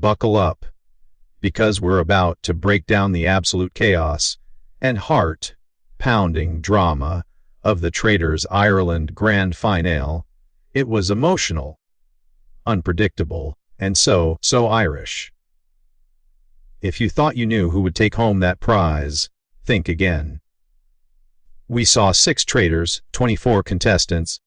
buckle up, because we're about to break down the absolute chaos and heart-pounding drama of the Traitors Ireland Grand Finale. It was emotional, unpredictable, and so Irish. If you thought you knew who would take home that prize, think again. We saw 6 traitors, 24 contestants,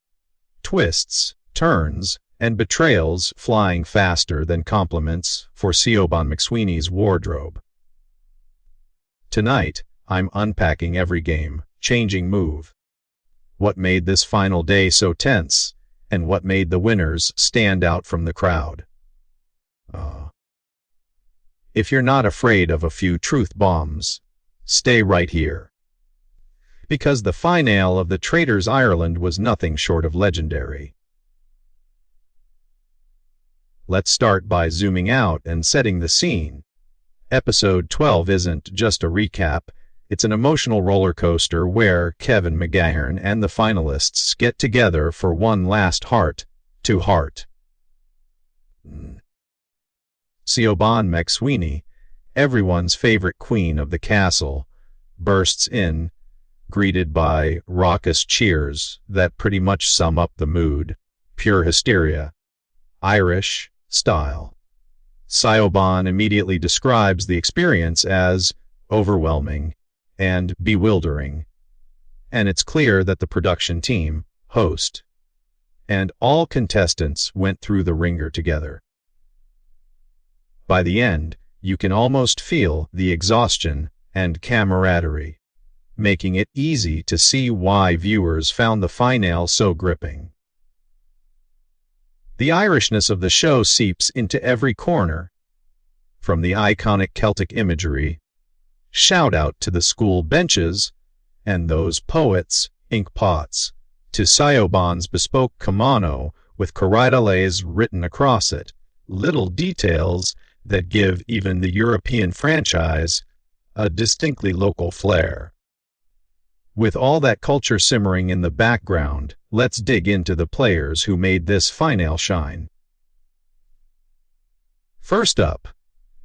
twists, turns, and betrayals flying faster than compliments for Siobhan McSweeney's wardrobe. Tonight, I'm unpacking every game, changing move. What made this final day so tense, and what made the winners stand out from the crowd. If you're not afraid of a few truth bombs, stay right here. Because the finale of the Traitors Ireland was nothing short of legendary. Let's start by zooming out and setting the scene. Episode 12 isn't just a recap, it's an emotional roller coaster where Kevin McGahern and the finalists get together for one last heart-to-heart. Siobhan McSweeney, everyone's favorite queen of the castle, bursts in, greeted by raucous cheers that pretty much sum up the mood. Pure hysteria. Irish style. Siobhan immediately describes the experience as overwhelming and bewildering, and it's clear that the production team, host, and all contestants went through the ringer together. By the end, you can almost feel the exhaustion and camaraderie, making it easy to see why viewers found the finale so gripping. The Irishness of the show seeps into every corner, from the iconic Celtic imagery, shout out to the school benches, and those poets' ink pots, to Siobhan's bespoke kimono with Corridales written across it, little details that give even the European franchise a distinctly local flair. With all that culture simmering in the background, let's dig into the players who made this finale shine. First up,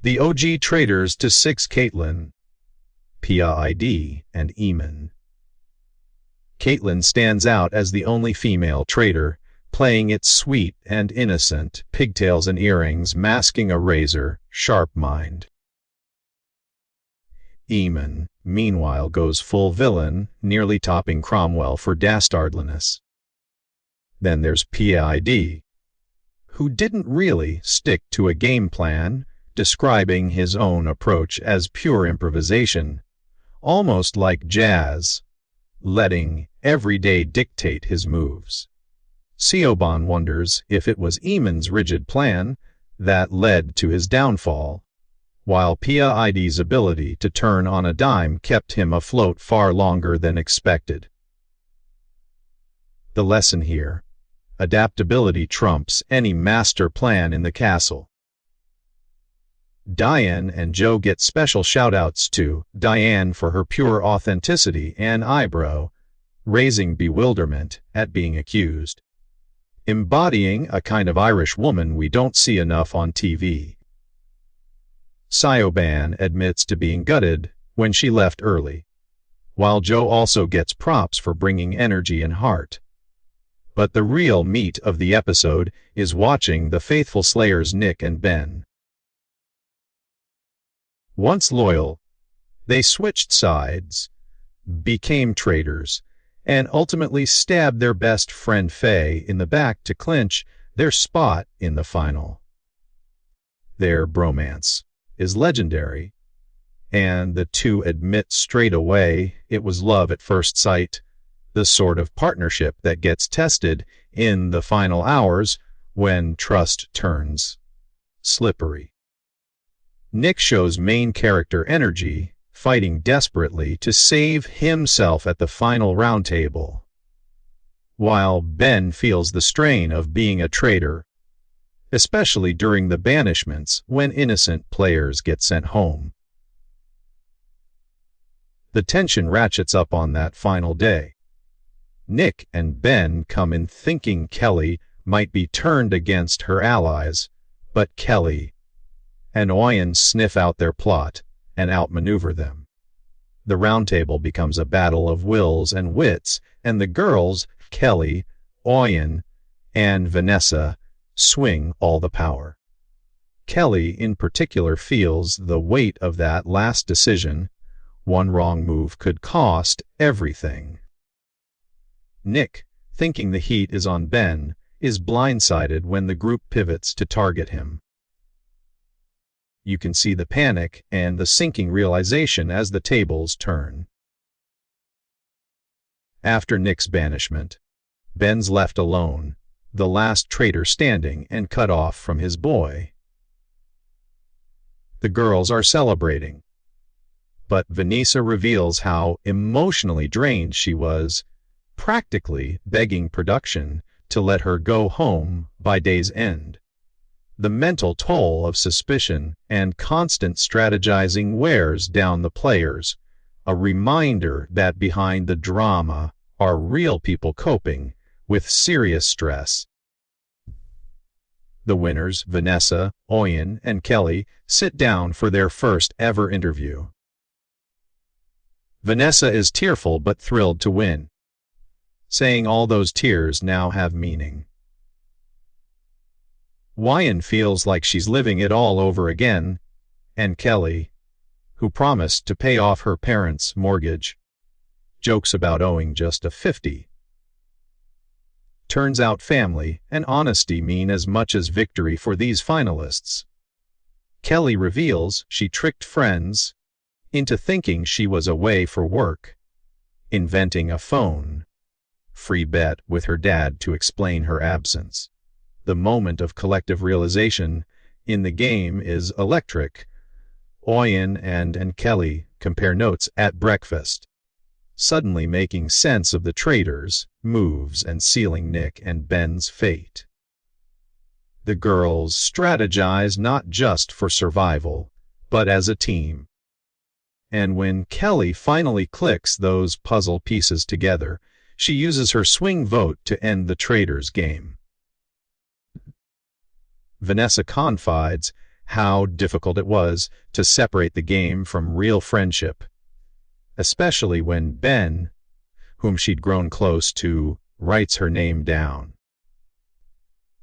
the OG Traitors to 6 Caitlin, Pia ID, and Eamon. Caitlin stands out as the only female traitor, playing it sweet and innocent, pigtails and earrings masking a razor-sharp mind. Eamon, meanwhile, goes full villain, nearly topping Cromwell for dastardliness. Then there's PID, who didn't really stick to a game plan, describing his own approach as pure improvisation, almost like jazz, letting every day dictate his moves. Siobhan wonders if it was Eamon's rigid plan that led to his downfall, while Pia ID's ability to turn on a dime kept him afloat far longer than expected. The lesson here: adaptability trumps any master plan in the castle. Diane and Joe get special shout-outs to Diane for her pure authenticity and eyebrow-raising bewilderment at being accused, embodying a kind of Irish woman we don't see enough on TV. Siobhan admits to being gutted when she left early, while Joe also gets props for bringing energy and heart. But the real meat of the episode is watching the faithful slayers Nick and Ben. Once loyal, they switched sides, became traitors, and ultimately stabbed their best friend Faye in the back to clinch their spot in the final. Their bromance is legendary, and the two admit straight away it was love at first sight, the sort of partnership that gets tested in the final hours when trust turns slippery. Nick shows main character energy, fighting desperately to save himself at the final roundtable, while Ben feels the strain of being a traitor, especially during the banishments when innocent players get sent home. The tension ratchets up on that final day. Nick and Ben come in thinking Kelly might be turned against her allies, but Kelly, and Oyen sniff out their plot and outmaneuver them. The round table becomes a battle of wills and wits, and the girls, Kelly, Oyen, and Vanessa, swing all the power. Kelly, in particular, feels the weight of that last decision. One wrong move could cost everything. Nick, thinking the heat is on Ben, is blindsided when the group pivots to target him. You can see the panic and the sinking realization as the tables turn. After Nick's banishment, Ben's left alone, the last traitor standing and cut off from his boy. The girls are celebrating, but Vanessa reveals how emotionally drained she was, practically begging production to let her go home by day's end. The mental toll of suspicion and constant strategizing wears down the players, a reminder that behind the drama are real people coping with serious stress. The winners, Vanessa, Oyen, and Kelly, sit down for their first ever interview. Vanessa is tearful but thrilled to win, saying all those tears now have meaning. Oyen feels like she's living it all over again, and Kelly, who promised to pay off her parents' mortgage, jokes about owing just a 50. Turns out family and honesty mean as much as victory for these finalists. Kelly reveals she tricked friends into thinking she was away for work, inventing a free bet with her dad to explain her absence. The moment of collective realization in the game is electric. Oyen and Kelly compare notes at breakfast, suddenly making sense of the traitors' moves and sealing Nick and Ben's fate. The girls strategize not just for survival, but as a team. And when Kelly finally clicks those puzzle pieces together, she uses her swing vote to end the traitors' game. Vanessa confides how difficult it was to separate the game from real friendship, especially when Ben, whom she'd grown close to, writes her name down.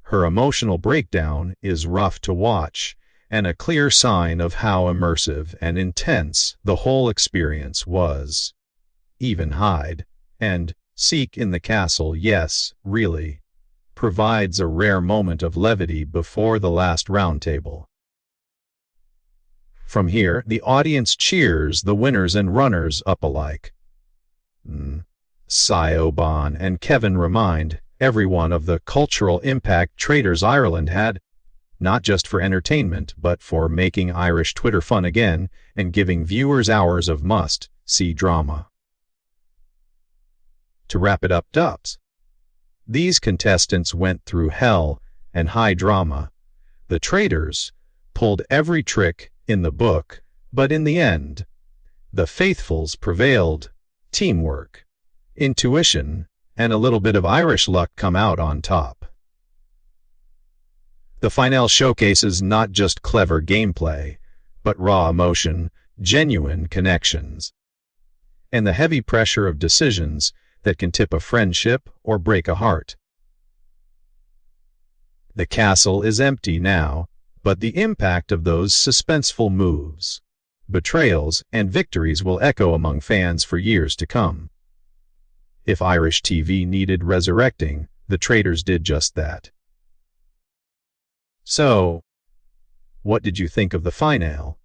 Her emotional breakdown is rough to watch, and a clear sign of how immersive and intense the whole experience was. Even hide and seek in the castle, yes, really, provides a rare moment of levity before the last round table. From here, the audience cheers the winners and runners up alike. Siobhan and Kevin remind everyone of the cultural impact Traitors Ireland had, not just for entertainment, but for making Irish Twitter fun again and giving viewers hours of must-see drama. To wrap it up, Dubs. These contestants went through hell and high drama. The traitors pulled every trick in the book, but in the end, the faithfuls prevailed. Teamwork, intuition, and a little bit of Irish luck come out on top. The finale showcases not just clever gameplay, but raw emotion, genuine connections, and the heavy pressure of decisions that can tip a friendship or break a heart. The castle is empty now, but the impact of those suspenseful moves, betrayals, and victories will echo among fans for years to come. If Irish TV needed resurrecting, the Traitors did just that. So, what did you think of the finale?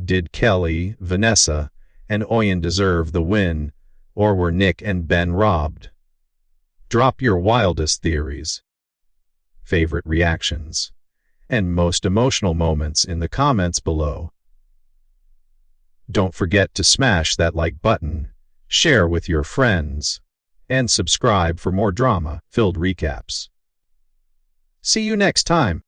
Did Kelly, Vanessa, and Oyen deserve the win, or were Nick and Ben robbed? Drop your wildest theories, favorite reactions, and most emotional moments in the comments below. Don't forget to smash that like button, share with your friends, and subscribe for more drama-filled recaps. See you next time.